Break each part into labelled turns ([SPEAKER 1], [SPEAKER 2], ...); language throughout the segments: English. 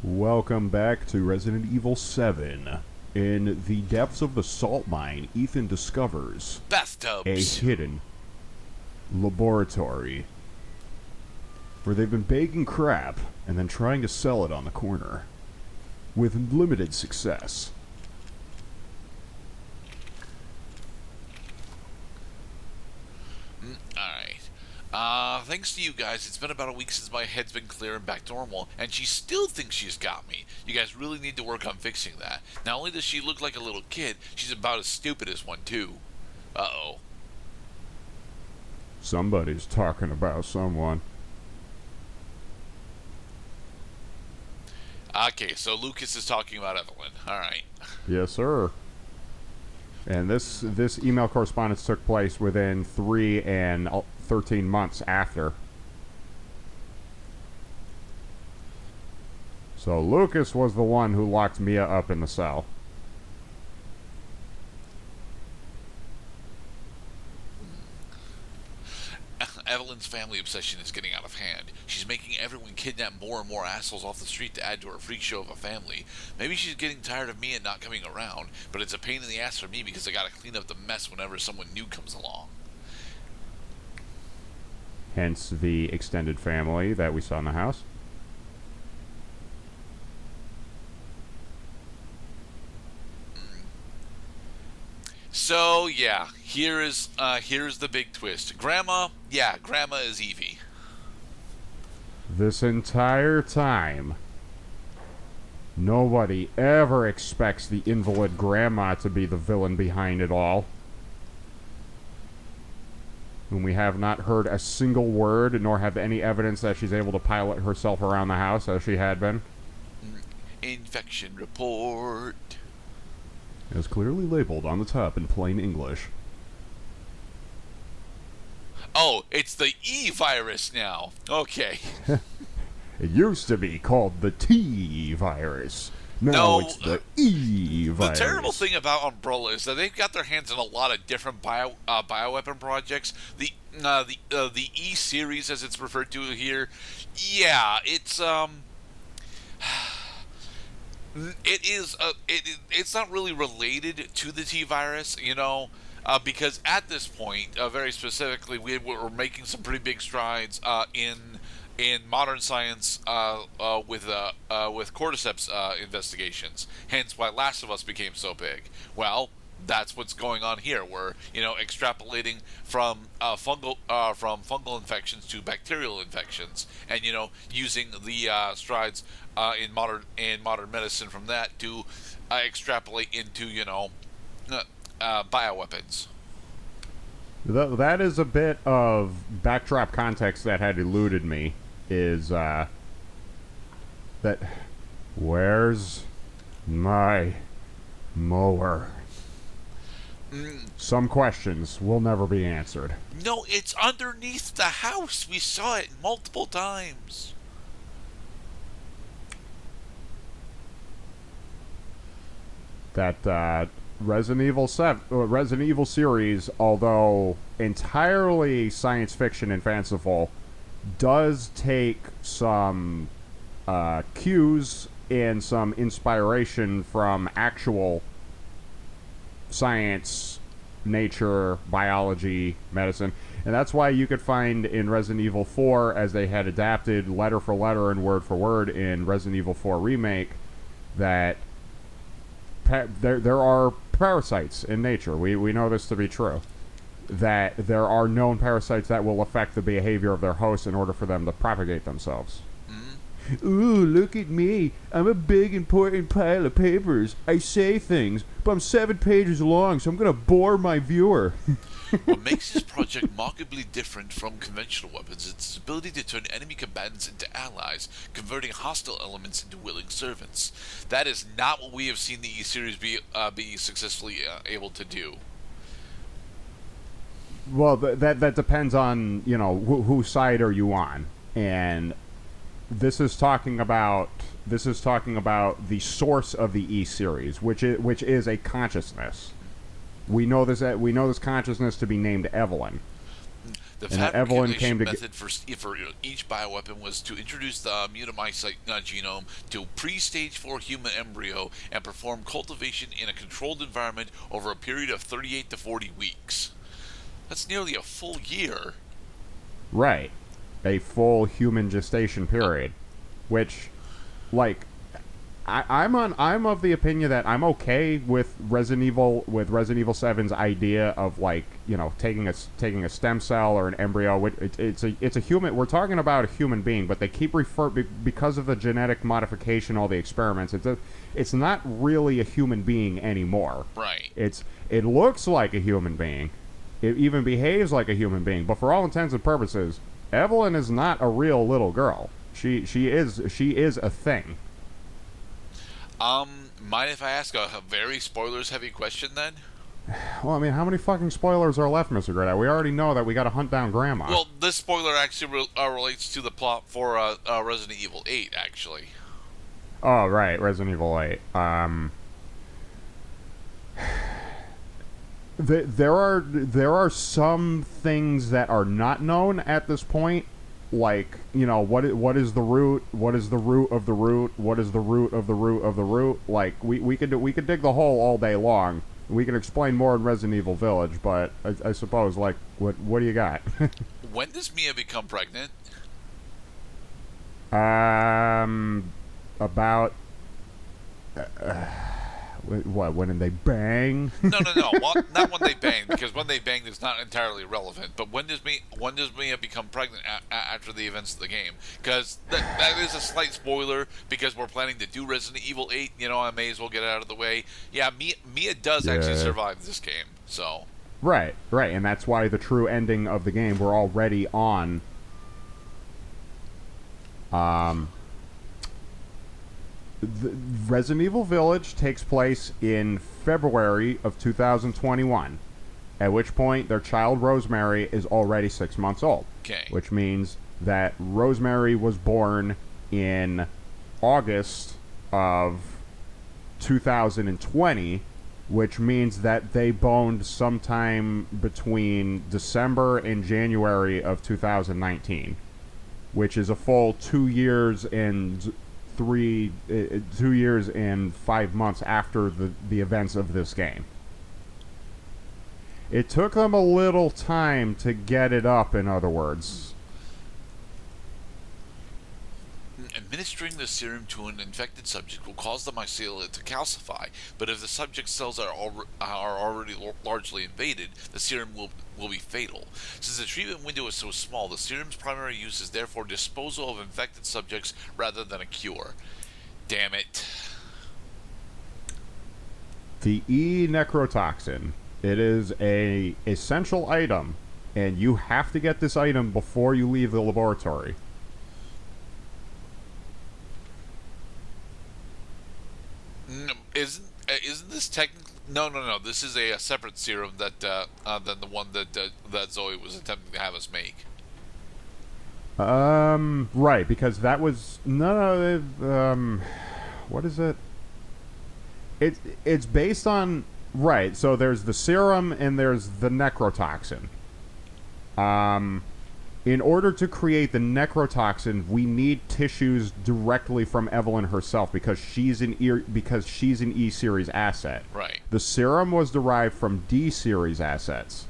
[SPEAKER 1] Welcome back to Resident Evil 7. In the depths of the salt mine, Ethan discovers a
[SPEAKER 2] Bathtubs.
[SPEAKER 1] hidden laboratory where they've been baking crap and then trying to sell it on the corner with limited success.
[SPEAKER 2] Alright. Thanks to you guys, it's been about a week since my head's been clear and back to normal, and she still thinks she's got me. You guys really need to work on fixing that. Not only does she look like a little kid, she's about as stupid as one, too. Uh-oh.
[SPEAKER 1] Somebody's talking about someone.
[SPEAKER 2] Okay, so Lucas is talking about Evelyn. Alright.
[SPEAKER 1] Yes, sir. And this email correspondence took place within 3 and 13 months after. So Lucas was the one who locked Mia up in the cell.
[SPEAKER 2] Evelyn's family obsession is getting out of hand. She's making everyone kidnap more and more assholes off the street to add to her freak show of a family. Maybe she's getting tired of me and not coming around, but it's a pain in the ass for me because I gotta clean up the mess whenever someone new comes along.
[SPEAKER 1] Hence the extended family that we saw in the house.
[SPEAKER 2] So yeah, here's the big twist. Grandma is Evie.
[SPEAKER 1] This entire time, nobody ever expects the invalid grandma to be the villain behind it all. And we have not heard a single word, nor have any evidence that she's able to pilot herself around the house as she had been.
[SPEAKER 2] Infection report.
[SPEAKER 1] As clearly labeled on the top in plain English.
[SPEAKER 2] Oh, it's the E virus now. Okay.
[SPEAKER 1] It used to be called the T virus. Now it's the E virus.
[SPEAKER 2] The terrible thing about Umbrella is that they've got their hands in a lot of different bioweapon projects. The E series, as it's referred to here, yeah, it's it's not really related to the T virus, because at this point, very specifically, we're making some pretty big strides in modern science with cordyceps investigations. Hence, why Last of Us became so big. Well, that's what's going on here. We're extrapolating from fungal infections to bacterial infections, and using the strides in modern medicine from that to extrapolate into bioweapons.
[SPEAKER 1] That is a bit of backdrop context that had eluded me. Is that where's my mower? Some questions will never be answered.
[SPEAKER 2] No, it's underneath the house. We saw it multiple times.
[SPEAKER 1] That Resident Evil series, although entirely science fiction and fanciful, does take some cues and some inspiration from actual science, nature, biology, medicine. And that's why you could find in Resident Evil 4, as they had adapted letter for letter and word for word in Resident Evil 4 Remake, that there are parasites in nature. We know this to be true. That there are known parasites that will affect the behavior of their hosts in order for them to propagate themselves. Ooh, look at me. I'm a big, important pile of papers. I say things, but I'm 7 pages long, so I'm going to bore my viewer.
[SPEAKER 2] What makes this project markedly different from conventional weapons is its ability to turn enemy combatants into allies, converting hostile elements into willing servants. That is not what we have seen the E-Series be successfully able to do.
[SPEAKER 1] Well, that depends on, whose side are you on. And this is talking about the source of the E series, which is a consciousness. We know this consciousness to be named Evelyn.
[SPEAKER 2] The
[SPEAKER 1] And that Evelyn
[SPEAKER 2] fabrication
[SPEAKER 1] came to
[SPEAKER 2] method for each bioweapon was to introduce the mutamycete genome to pre-stage 4 human embryo and perform cultivation in a controlled environment over a period of 38 to 40 weeks. That's nearly a full year.
[SPEAKER 1] right, a full human gestation period, which, like, I'm of the opinion that I'm okay with Resident Evil 7's idea of, like, you know, taking a stem cell or an embryo. It's a human. We're talking about a human being, but they keep because of the genetic modification, all the experiments. It's not really a human being anymore.
[SPEAKER 2] Right.
[SPEAKER 1] It looks like a human being. It even behaves like a human being, but for all intents and purposes, Evelyn is not a real little girl. She is a thing.
[SPEAKER 2] Mind if I ask a very spoilers-heavy question then?
[SPEAKER 1] Well, I mean, how many fucking spoilers are left, Mr. Gredite? We already know that we got to hunt down Grandma.
[SPEAKER 2] Well, this spoiler actually relates to the plot for Resident Evil 8, actually.
[SPEAKER 1] Oh, right, Resident Evil 8. There are some things that are not known at this point. Like, you know, what is the root? What is the root of the root? What is the root of the root of the root? Like, we could dig the hole all day long. We can explain more in Resident Evil Village, but I suppose, like, what do you got?
[SPEAKER 2] When does Mia become pregnant?
[SPEAKER 1] About what? When did they bang?
[SPEAKER 2] No. Well, not when they bang, because when they bang is not entirely relevant. But when does Mia become pregnant after the events of the game? Because that is a slight spoiler, because we're planning to do Resident Evil 8. You know, I may as well get it out of the way. Yeah, Mia does actually survive this game. So.
[SPEAKER 1] Right, and that's why the true ending of the game we're already on. The Resident Evil Village takes place in February of 2021, at which point their child Rosemary is already 6 months old.
[SPEAKER 2] Okay.
[SPEAKER 1] Which means that Rosemary was born in August of 2020, which means that they boned sometime between December and January of 2019, which is a full 2 years and 2 years and 5 months after the events of this game. It took them a little time to get it up, in other words.
[SPEAKER 2] Administering the serum to an infected subject will cause the mycelium to calcify, but if the subject's cells are already largely invaded, the serum will be fatal. Since the treatment window is so small, the serum's primary use is therefore disposal of infected subjects rather than a cure. Damn it.
[SPEAKER 1] The E-necrotoxin. It is a essential item, and you have to get this item before you leave the laboratory.
[SPEAKER 2] Isn't this technically... No. This is a separate serum that than the one that Zoe was attempting to have us make.
[SPEAKER 1] Right, because that was what is it? It's based on, right. So there's the serum and there's the necrotoxin. In order to create the necrotoxin, we need tissues directly from Evelyn herself because she's an E series asset.
[SPEAKER 2] Right.
[SPEAKER 1] The serum was derived from D series assets.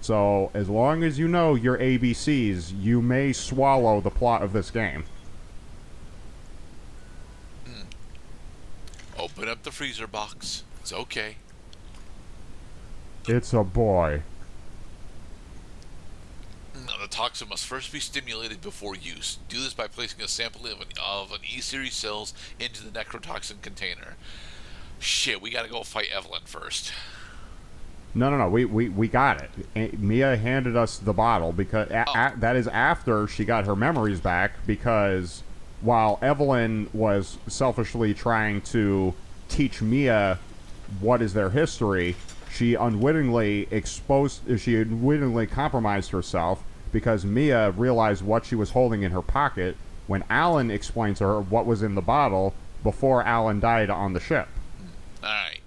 [SPEAKER 1] So as long as you know your ABCs, you may swallow the plot of this game.
[SPEAKER 2] Open up the freezer box. It's okay.
[SPEAKER 1] It's a boy.
[SPEAKER 2] The toxin must first be stimulated before use. Do this by placing a sample of an E-series cells into the necrotoxin container. Shit, we gotta go fight Evelyn first.
[SPEAKER 1] No. We got it. Mia handed us the bottle because that is after she got her memories back, because while Evelyn was selfishly trying to teach Mia what is their history, she unwittingly compromised herself because Mia realized what she was holding in her pocket when Alan explained to her what was in the bottle before Alan died on the ship.
[SPEAKER 2] Alright.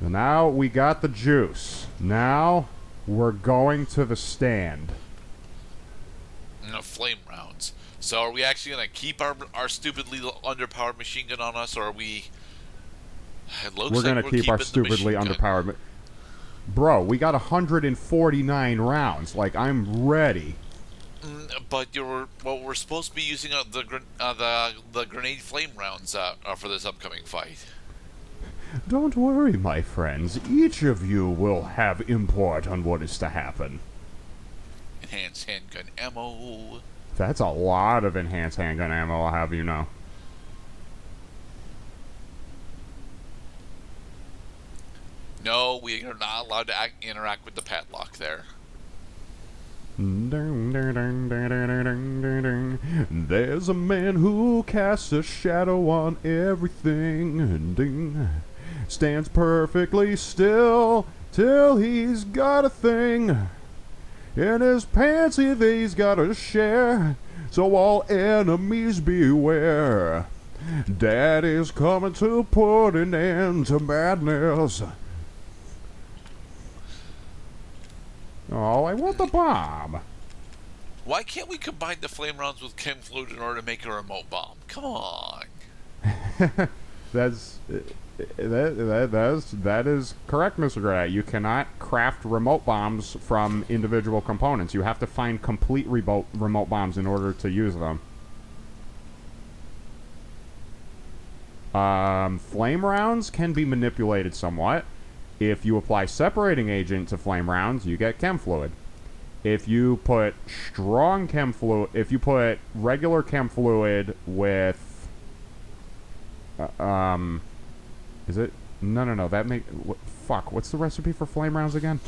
[SPEAKER 1] So now we got the juice. Now We're going to the stand.
[SPEAKER 2] No, flame rounds. So are we actually going to keep our stupidly underpowered machine gun on us, or are we... It looks
[SPEAKER 1] We're
[SPEAKER 2] like
[SPEAKER 1] going to keep our stupidly underpowered... Bro, we got 149 rounds. Like, I'm ready.
[SPEAKER 2] But we're supposed to be using the grenade flame rounds for this upcoming fight.
[SPEAKER 1] Don't worry, my friends. Each of you will have import on what is to happen.
[SPEAKER 2] Enhanced handgun ammo.
[SPEAKER 1] That's a lot of enhanced handgun ammo, I'll have you know.
[SPEAKER 2] No, we are not allowed to interact with the padlock there.
[SPEAKER 1] There's a man who casts a shadow on everything. Stands perfectly still till he's got a thing. In his pants he's got a share, so all enemies beware. Daddy's coming to put an end to madness. Oh, I want the bomb.
[SPEAKER 2] Why can't we combine the flame rounds with chem fluid in order to make a remote bomb? Come on.
[SPEAKER 1] That is correct, Mr. Gray. You cannot craft remote bombs from individual components. You have to find complete remote bombs in order to use them. Flame rounds can be manipulated somewhat. If you apply separating agent to flame rounds, you get chem fluid. If you put strong chem fluid, if you put regular chem fluid with, is it? No. That make fuck. What's the recipe for flame rounds again?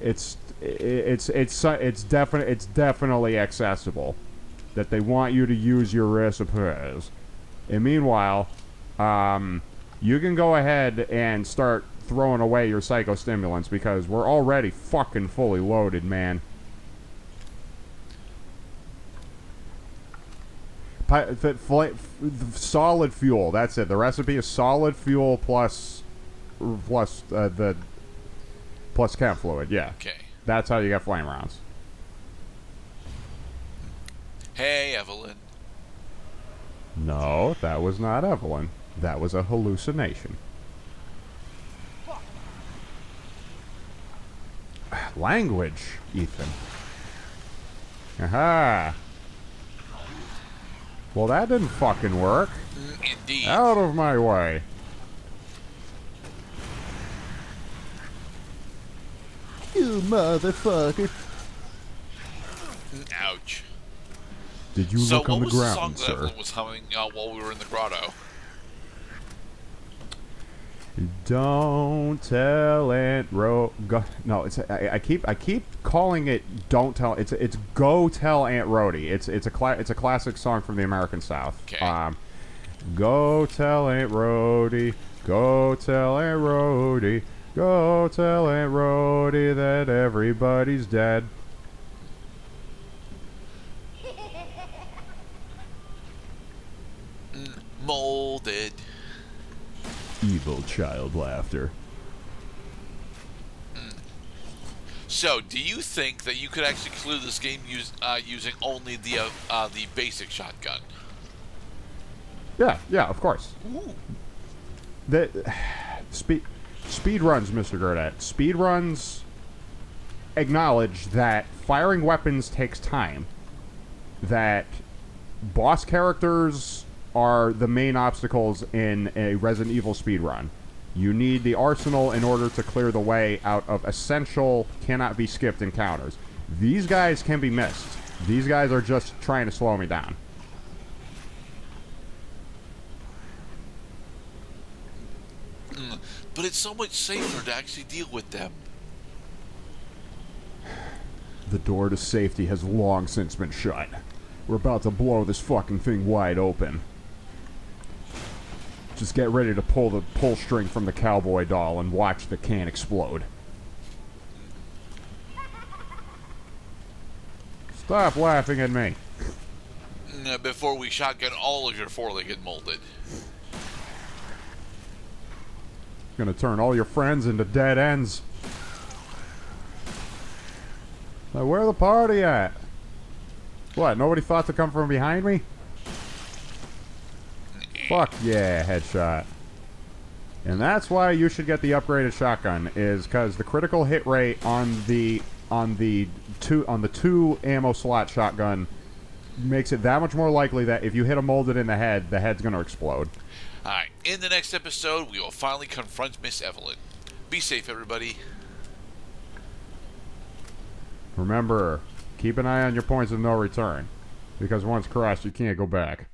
[SPEAKER 1] It's definitely accessible. That they want you to use your recipes. And meanwhile, you can go ahead and start throwing away your psychostimulants because we're already fucking fully loaded, man. Solid fuel. That's it. The recipe is solid fuel plus chem fluid. Yeah.
[SPEAKER 2] Okay.
[SPEAKER 1] That's how you get flame rounds.
[SPEAKER 2] Hey, Evelyn.
[SPEAKER 1] No, that was not Evelyn. That was a hallucination. Language, Ethan. Aha. Well, that didn't fucking work.
[SPEAKER 2] Indeed.
[SPEAKER 1] Out of my way. You motherfucker.
[SPEAKER 2] Ouch.
[SPEAKER 1] Did you look on the ground,
[SPEAKER 2] sir? So what was the song that Evelyn was humming while we were in the grotto?
[SPEAKER 1] Don't tell Aunt Rhodey. No, it's I keep calling it. Don't tell. It's Go Tell Aunt Rhodey. It's a classic song from the American South.
[SPEAKER 2] Okay.
[SPEAKER 1] Go tell Aunt Rhodey. Go tell Aunt Rhodey. Go tell Aunt Rhodey that everybody's dead.
[SPEAKER 2] Molded.
[SPEAKER 1] Evil child laughter.
[SPEAKER 2] So, do you think that you could actually clear this game using only the basic shotgun?
[SPEAKER 1] Yeah, of course.
[SPEAKER 2] Ooh.
[SPEAKER 1] Speed runs, Mr. Gurdett. Speed runs acknowledge that firing weapons takes time. That boss characters are the main obstacles in a Resident Evil speedrun. You need the arsenal in order to clear the way out of essential, cannot be skipped encounters. These guys can be missed. These guys are just trying to slow me down.
[SPEAKER 2] But it's so much safer to actually deal with them.
[SPEAKER 1] The door to safety has long since been shut. We're about to blow this fucking thing wide open. Just get ready to pull the pull string from the cowboy doll and watch the can explode. Stop laughing at me.
[SPEAKER 2] Before we shotgun all of your four-legged molded.
[SPEAKER 1] Gonna turn all your friends into dead ends. Like, where the party at? What, nobody thought to come from behind me? Fuck yeah, headshot. And that's why you should get the upgraded shotgun, is because the critical hit rate on the two ammo slot shotgun makes it that much more likely that if you hit a molded in the head's gonna explode.
[SPEAKER 2] Alright, in the next episode, we will finally confront Miss Evelyn. Be safe, everybody.
[SPEAKER 1] Remember, keep an eye on your points of no return, because once crossed, you can't go back.